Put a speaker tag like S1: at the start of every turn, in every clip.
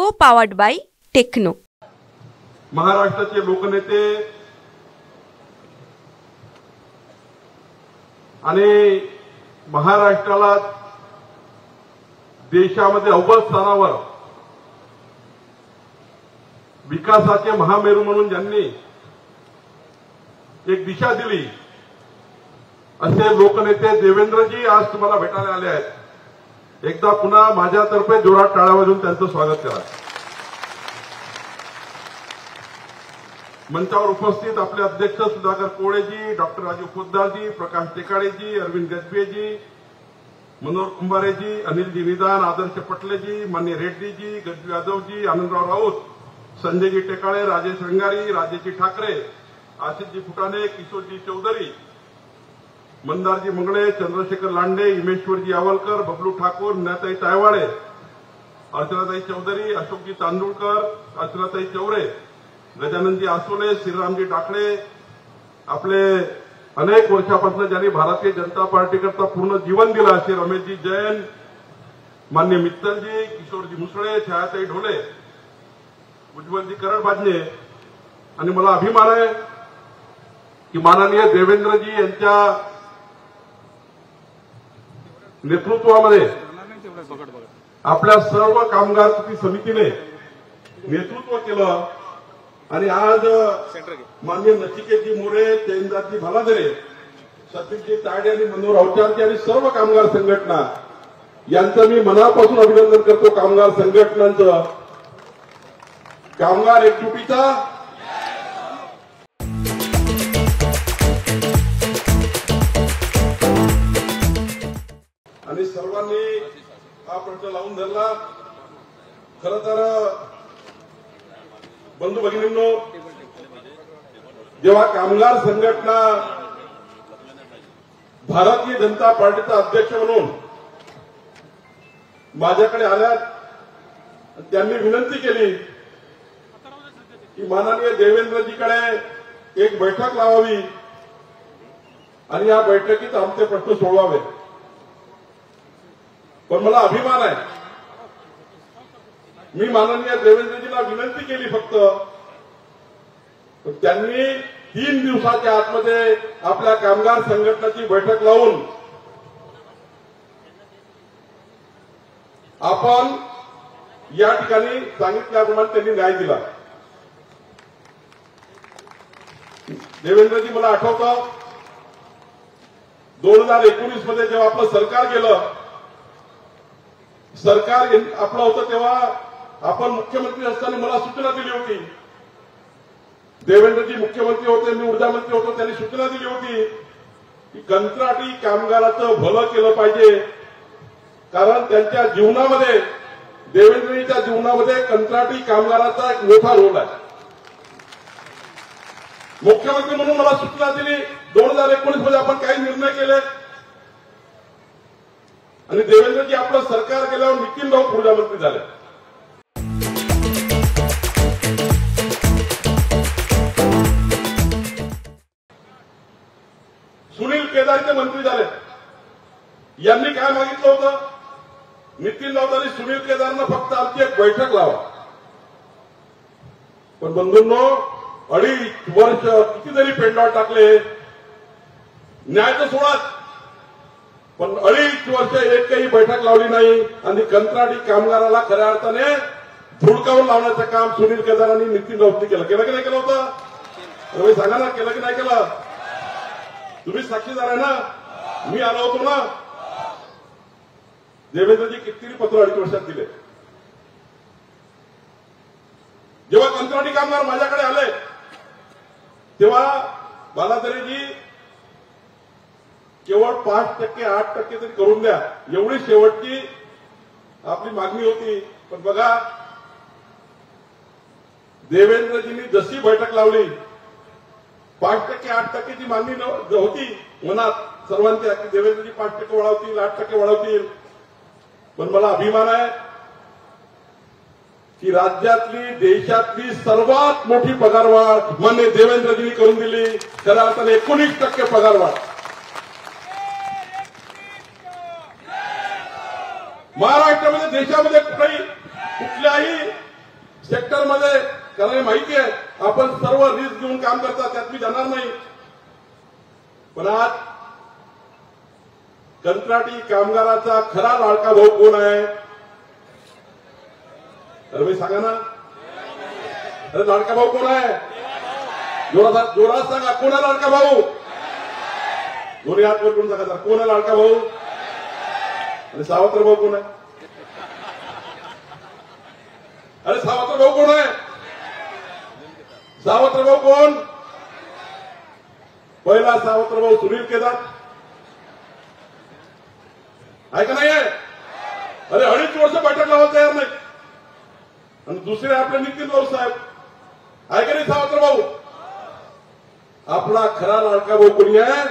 S1: को powered by techno.
S2: महाराष्ट्राचे लोकनेते आणि महाराष्ट्राला देशामध्ये अव्वल स्थानावर विकासाचे महामेरू म्हणून ज्यांनी एक दिशा दिली असे लोकनेते देवेंद्रजी आज तुम्हाला भेटायला आले आहेत। एकदा पुन्हा माझ्यातर्फे जोरात टाळ्या वाजवून त्यांचं स्वागत करा। मंचावर उपस्थित आपले अध्यक्ष सुधाकर कोळेजी, डॉक्टर राजीव पोद्दारजी, प्रकाश टेकाडेजी, अरविंद गजबेजी, मनोहर कुंभारेजी, अनिलजी निदान, आदर्श पटलेजी, मान्य रेड्डीजी, गज्जू यादवजी, आनंदराव राऊत, संजयजी टेकाळे, राजेश रंगारी, राजेजी ठाकरे, आशिषजी फुटाणे, किशोरजी चौधरी, मंदारजी मंगळे, चंद्रशेखर लांडे, हिमेश्वरजी आवलकर, बबलू ठाकूर, मीनाताई तायवाडे, अर्चनाताई चौधरी, अशोकजी तांदुळकर, अर्चनाताई चौरे, गजाननजी आसोले, श्रीरामजी टाकळे, आपले अनेक वर्षापासून ज्यांनी भारतीय जनता पार्टीकरता पूर्ण जीवन दिलं असे रमेशजी जैन, मान्य मित्तलजी, किशोरजी मुसळे, छायाताई ढोले, उज्ज्वलजी करडबाजने, आणि मला अभिमान आहे की माननीय देवेंद्रजी यांच्या नेतृत्वामध्ये आपल्या सर्व कामगार कृती समितीने नेतृत्व केलं आणि आज माननीय नचिकेतजी मोरे, जयंतजी भालाधरे, सतीशजी तायडे आणि मनोहर अवचारजी आणि सर्व कामगार संघटना यांचं मी मनापासून अभिनंदन करतो। कामगार संघटनांचं, कामगार एकजुटीचा आणि सर्वांनी हा प्रश्न लावून धरला। खरं तर बंधू भगिनींनो, जेव्हा कामगार संघटना भारतीय जनता पार्टीचा अध्यक्ष म्हणून माझ्याकडे आल्यात, त्यांनी विनंती केली की माननीय देवेंद्रजीकडे एक बैठक लावावी आणि या बैठकीत आमचे प्रश्न सोडवावे। पण मला अभिमान आहे, मी माननीय देवेंद्रजीला विनंती केली फक्त, त्यांनी 3 दिवसाच्या आतमध्ये आपल्या कामगार संघटनेची बैठक लावून आपण या ठिकाणी सांगितल्याप्रमाणे त्यांनी न्याय दिला। देवेंद्रजी, मला आठवतं 2019 मध्ये जेव्हा आपलं सरकार गेलं, सरकार आपलं होतं तेव्हा आपण मुख्यमंत्री असताना मला सूचना दिली होती, देवेंद्रजी मुख्यमंत्री होते, मी ऊर्जा मंत्री होतो, त्यांनी सूचना दिली होती की कंत्राटी कामगाराचं भलं केलं पाहिजे, कारण त्यांच्या जीवनामध्ये, देवेंद्रजीच्या जीवनामध्ये कंत्राटी कामगाराचा एक मोठा रोल आहे। मुख्यमंत्री म्हणून मला सूचना दिली। 2019 मध्ये आपण काही निर्णय केले आणि देवेंद्रजी आपलं सरकार गेल्यावर नितीन राऊत ऊर्जा मंत्री झाले। सुनील केदारचे मंत्री झाले। यांनी काय मागितलं होतं? नितीन राऊत आणि सुनील केदारनं फक्त आमची एक बैठक लावा। पण बंधूंनो, 2.5 वर्ष कितीतरी पेंडॉल टाकले, न्यायचं सोडाच, पण 2.5 वर्ष एकही बैठक लावली नाही आणि कंत्राटी कामगाराला खऱ्या अर्थाने धुडकावून लावण्याचं काम सुनील केदार आणि नितीन राऊतनी केलं। केलं की नाही केलं होतं? तुम्ही सांगा ना, केलं की नाही केलं? तुम्ही साक्षीदार आहे ना, मी आलो होतो ना। देवेंद्रजी कितीतरी पत्र 2.5 वर्षात दिले। जेव्हा कंत्राटी कामगार माझ्याकडे आले तेव्हा बालाधरेजी केवळ 5%, 8% तरी करून द्या, एवढी शेवटची आपली मागणी होती। पण बघा, देवेंद्रजींनी जशी बैठक लावली, 5%, 8%ची मागणी होती मनात सर्वांच्या की देवेंद्रजी 5% वाढवतील, 8% वाढवतील। पण मला अभिमान आहे की राज्यातली, देशातली सर्वात मोठी पगारवाढ माननीय देवेंद्रजींनी करून दिली। खऱ्या अर्थाने 19% पगारवाढ महाराष्ट्रामध्ये, देशामध्ये कुठल्याही सेक्टरमध्ये, कारण माहिती आहे आपण सर्व रिस्क घेऊन काम करता, त्यात मी जाणार नाही. पण आज कंत्राटी कामगाराचा खरा लाडका भाऊ कोण आहे? अरे भाई सांगा ना, अरे लाडका भाऊ कोण आहे? जोरात सांगा, कोण आहे लाडका भाऊ? दोन्ही हात वर करून सांगा, कोण आहे लाडका भाऊ? आणि सावत्र भाऊ कोण आहे? अरे सावत्र भाऊ कोण आहे? सावत्र भाऊ कोण? पहिला सावत्र भाऊ सुनील केदार आहे का नाही आहे? अरे 2.5 वर्ष बैठक लावायला तयार नाही. आणि दुसरे आपले नितीन राऊत साहेब आहे का नाही? सावत्र भाऊ. आपला खरा लाडका भाऊ कोणी आहे?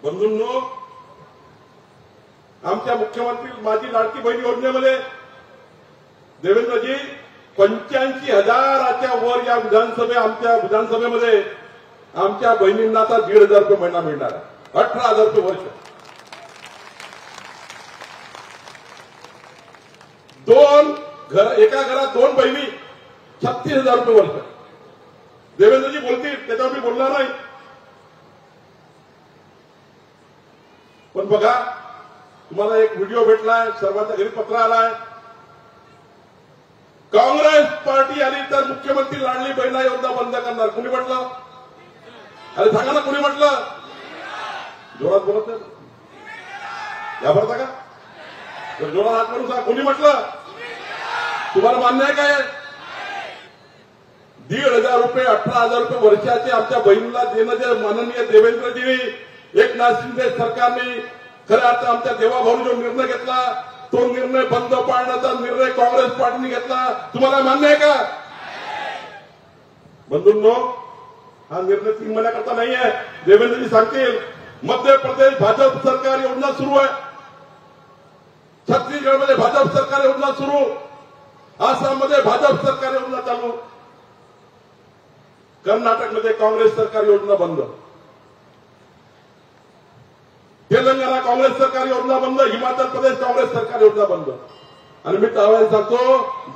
S2: बंधूंनो, आमच्या मुख्यमंत्री माझी लाडकी बहीण योजनेमध्ये देवेंद्रजी 85,000च्या वर या आमच्या विधानसभेमध्ये आमच्या बहिणींना आता 1,500 रुपये महिना मिळणार आहे. 18,000 रुपये वर्ष. एका घरात 2 बहिणी 36,000 रुपये वर्ष. देवेंद्रजी बोलतील त्याच्यावर मी बोलणार नाही. पण बघा, तुम्हाला एक व्हिडिओ भेटलाय, सर्वांच्या घरी पत्र आलाय. काँग्रेस पार्टी आली तर मुख्यमंत्री लाडली बहीण योजना बंद करणार. कुणी म्हटलं? अरे सांगा ना, कुणी म्हटलं? जोरात बोलत नाही या भरता का? तर जोरात हात करून सांगा, कुणी म्हटलं? तुम्हाला मान्य आहे काय? 1,500 रुपये 18,000 रुपये वर्षाचे आमच्या बहिणीला देणं जे माननीय देवेंद्रजींनी, एकनाथ शिंदे सरकारने खऱ्या अर्थ आमच्या देवाभाऊनी जो निर्णय घेतला, तो निर्णय बंद पाडण्याचा निर्णय काँग्रेस पार्टीने घेतला. तुम्हाला मान्य आहे का? बंधूंनो, हा निर्णय 3 महिन्याकरता नाही आहे. देवेंद्रजी सांगतील मध्य प्रदेश भाजप सरकार योजना सुरू आहे, छत्तीसगडमध्ये भाजप सरकार योजना सुरू, आसाममध्ये भाजप सरकार योजना चालू, कर्नाटकमध्ये काँग्रेस सरकार योजना बंद, तेलंगणा काँग्रेस सरकार योजना बंद, हिमाचल प्रदेश काँग्रेस सरकार योजना बंद. आणि मी त्यावेळेस सांगतो,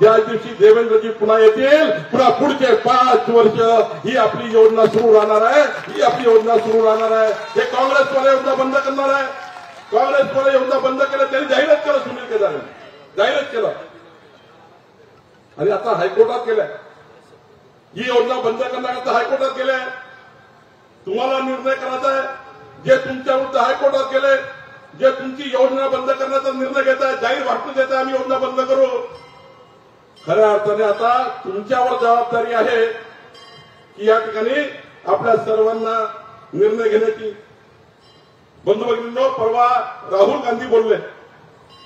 S2: ज्या दिवशी देवेंद्रजी पुन्हा येतील, पुन्हा पुढचे 5 वर्ष ही आपली योजना सुरू राहणार आहे, ही आपली योजना सुरू राहणार आहे. हे काँग्रेसवाले योजना बंद करणार आहे. काँग्रेसवाले योजना बंद केलं, त्यांनी जाहीरच केलं, सुनील केदार जाहीरच केलं. आणि आता हायकोर्टात गेलाय, ही योजना बंद करण्याकरता हायकोर्टात गेले. तुम्हाला निर्णय करायचा आहे. जे तुमच्या विरुद्ध हायकोर्टात गेले, जे तुमची योजना बंद करण्याचा निर्णय घेत आहे, जाहीर भाषण देत आहे आम्ही योजना बंद करू, खऱ्या अर्थाने आता तुमच्यावर जबाबदारी आहे की या ठिकाणी आपल्या सर्वांना निर्णय घेण्याची. बंधू भगिनींनो, परवा राहुल गांधी बोलले,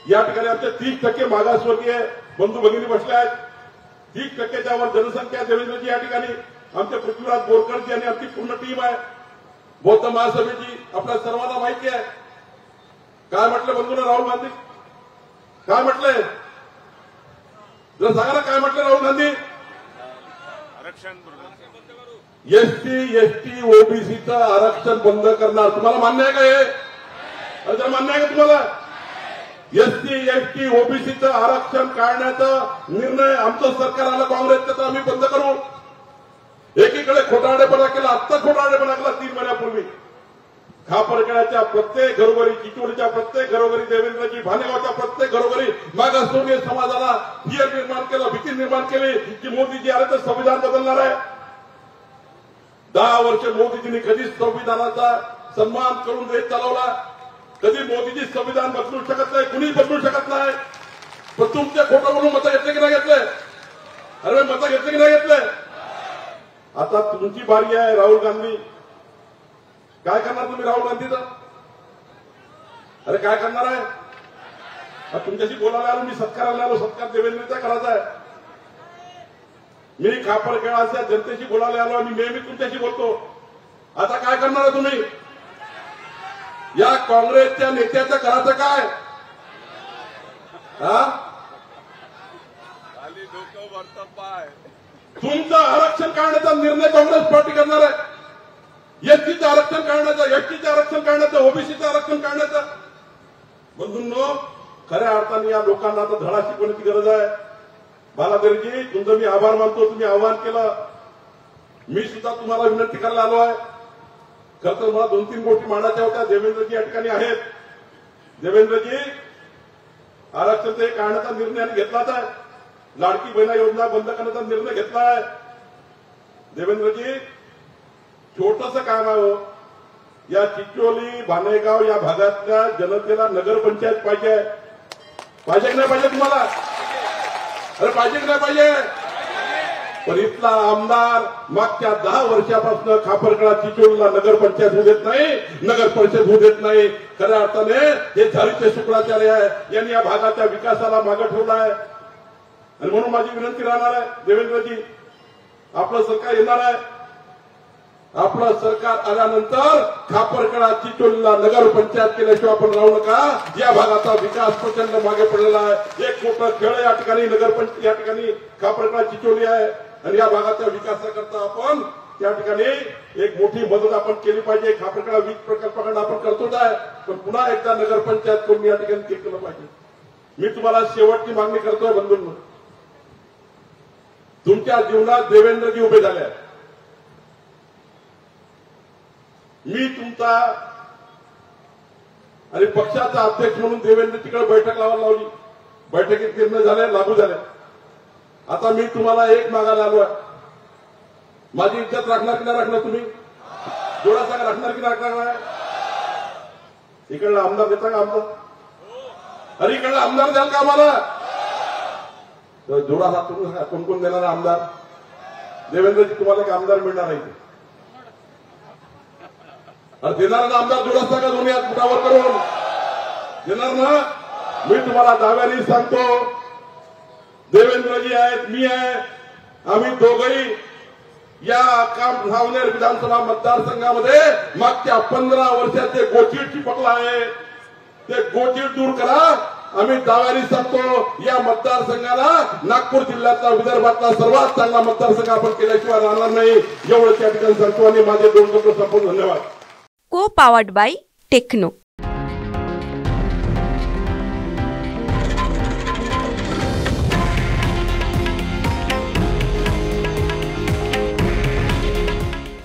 S2: या ठिकाणी आमचे 30% मागासवर्गीय बंधू भगिनी बसले आहेत. 30%च्या वर जनसंख्या देवेंद्रजी या ठिकाणी, आमचे पृथ्वीराज बोरकरजी आणि आमची पूर्ण टीम आहे. बौद्ध महासभेची आपल्या सर्वांना माहिती आहे. काय म्हटलं बंधूंना राहुल गांधी? काय म्हटलंय? जरा सांगा ना, काय म्हटलं राहुल गांधी? आरक्षण एसटी ओबीसीचं आरक्षण बंद करणार. तुम्हाला मान्य आहे का हे? जर मान्य आहे का तुम्हाला? एसटी ओबीसीचं आरक्षण काढण्याचा निर्णय आमचं सरकार आलं काँग्रेसचं, तर आम्ही बंद करू. एकीकडे खोटारडेपणा केला, आत्ता खोटारडेपणा केला 3 महिन्यापूर्वी. खापरखेड्याच्या प्रत्येक घरोघरी, चिचोलीच्या प्रत्येक घरोघरी देवेंद्रजी, भानेगावच्या प्रत्येक घरोघरी मागासवर्गीय समाजाला फिअर निर्माण केलं, भीती निर्माण केली की मोदीजी आले तर संविधान बदलणार आहे. 10 वर्ष मोदीजींनी कधीच संविधानाचा सन्मान करून देश चालवला. कधी मोदीजी संविधान बदलू शकत नाही, कुणी बदलू शकत नाही. पण तुमच्या खोटं बोलून मतं घेतले की नाही घेतले? अरे मतं घेतले की नाही घेतले? आता तुमची बारी आहे. राहुल गांधी काय करणार तुम्ही? राहुल गांधीचं अरे काय करणार आहे? तुमच्याशी बोलायला आलो, मी सत्काराला आलो. सत्कार देवेंद्रचा करायचा आहे. मी खापरखेडाच्या जनतेशी बोलायला आलो. मी नेहमी तुमच्याशी बोलतो. आता काय करणार आहे तुम्ही? या काँग्रेसच्या नेत्याचं करायचं काय?
S3: खाली डोकं वरतं पाय.
S2: तुमचं आरक्षण काढण्याचा निर्णय काँग्रेस पार्टी करणार आहे. एसटीचं आरक्षण काढण्याचा, एसटीचं आरक्षण काढण्याचं, ओबीसीचं आरक्षण काढण्याचं. बंधूंनो, खऱ्या अर्थाने या लोकांना आता धडा शिकवण्याची गरज आहे. बालाधरजी तुमचं मी आभार मानतो. तुम्ही आव्हान केलं. मी सुद्धा तुम्हाला विनंती करायला आलो आहे. खरं तर मला 2-3 गोष्टी मांडायच्या होत्या. देवेंद्रजी या ठिकाणी आहेत. देवेंद्रजी आरक्षण एक काढण्याचा निर्णय घेतलाच आहे. लाडकी बहिणा योजना बंद करण्याचा निर्णय घेतला आहे. देवेंद्रजी छोटस काम आहे. या चिचोली भानेगाव या भागातल्या जनतेला नगरपंचायत पाहिजे. पाहिजे की नाही पाहिजे तुम्हाला? अरे पाहिजे की नाही पाहिजे? पण इथला आमदार मागच्या 10 वर्षापासून खापरकडा चिचोलीला नगरपंचायत होऊ देत नाही, नगर परिषद होऊ देत नाही. खऱ्या अर्थाने हे झारीचे शुक्राचार्य आहे. यांनी या भागाच्या विकासाला मागे ठेवला आहे. आणि म्हणून माझी विनंती राहणार आहे देवेंद्रजी, आपलं सरकार येणार आहे. आपलं सरकार आल्यानंतर खापरकडा चिचोलीला नगरपंचायत केल्याशिवाय आपण राहू नका. या भागाचा विकास प्रचंड मागे पडलेला आहे. एक मोठं खेळ या ठिकाणी नगरपंचायत या ठिकाणी खापरकडा चिचोली आहे. आणि या भागाच्या विकासाकरता आपण त्या ठिकाणी एक मोठी मदत आपण केली पाहिजे. खापरकडा वीज प्रकल्पाकडे आपण करतोच आहे. पण पुन्हा एकदा नगरपंचायत करून या ठिकाणी ते केलं पाहिजे. मी तुम्हाला शेवटची मागणी करतोय बंधूंनो, तुमच्या जीवनात देवेंद्रजी उभे झाले आहेत. मी तुमचा आणि पक्षाचा अध्यक्ष म्हणून देवेंद्रजीकडे बैठक लावायला लावली. बैठकीत निर्णय झाले, लागू झाले. आता मी तुम्हाला एक मागायला आलो आहे. माझी इज्जत राखणार की नाही राखणार? तुम्ही जोडा सांगा, राखणार की नाही राखणार? इकडला आमदार देता का? आमदार अरे इकडला आमदार द्याल का आम्हाला? जोडा हात करून सांगा कोण कोण देणार आमदार? देवेंद्रजी तुम्हाला एक आमदार मिळणार आहे. देणार ना आमदार? जोडा सांगा दोन्ही हात मुठावर करून. देणार ना? मी तुम्हाला दाव्याने सांगतो, देवेंद्रजी आहेत, मी आहे, आम्ही दोघंही या सावनेर विधानसभा मतदारसंघामध्ये मागच्या 15 वर्षाचे गोचीड चिपकला आहे. ते गोचीड दूर करा. आम्ही दाव्याने सांगतो, या मतदारसंघाला नागपूर जिल्ह्यातला विदर्भातला सर्वात चांगला मतदारसंघ आपण केल्याशिवाय राहणार नाही. एवढं त्या ठिकाणी सांगतो आणि माझे 2 शब्द संपूर्ण. धन्यवाद.
S1: को पावर्ड बाय टेक्नो.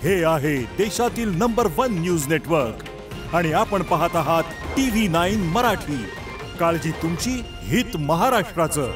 S4: हे आहे देशातील नंबर 1 न्यूज नेटवर्क आणि आपण पाहत आहात TV9 मराठी. काळजी तुमची, हित महाराष्ट्राचं.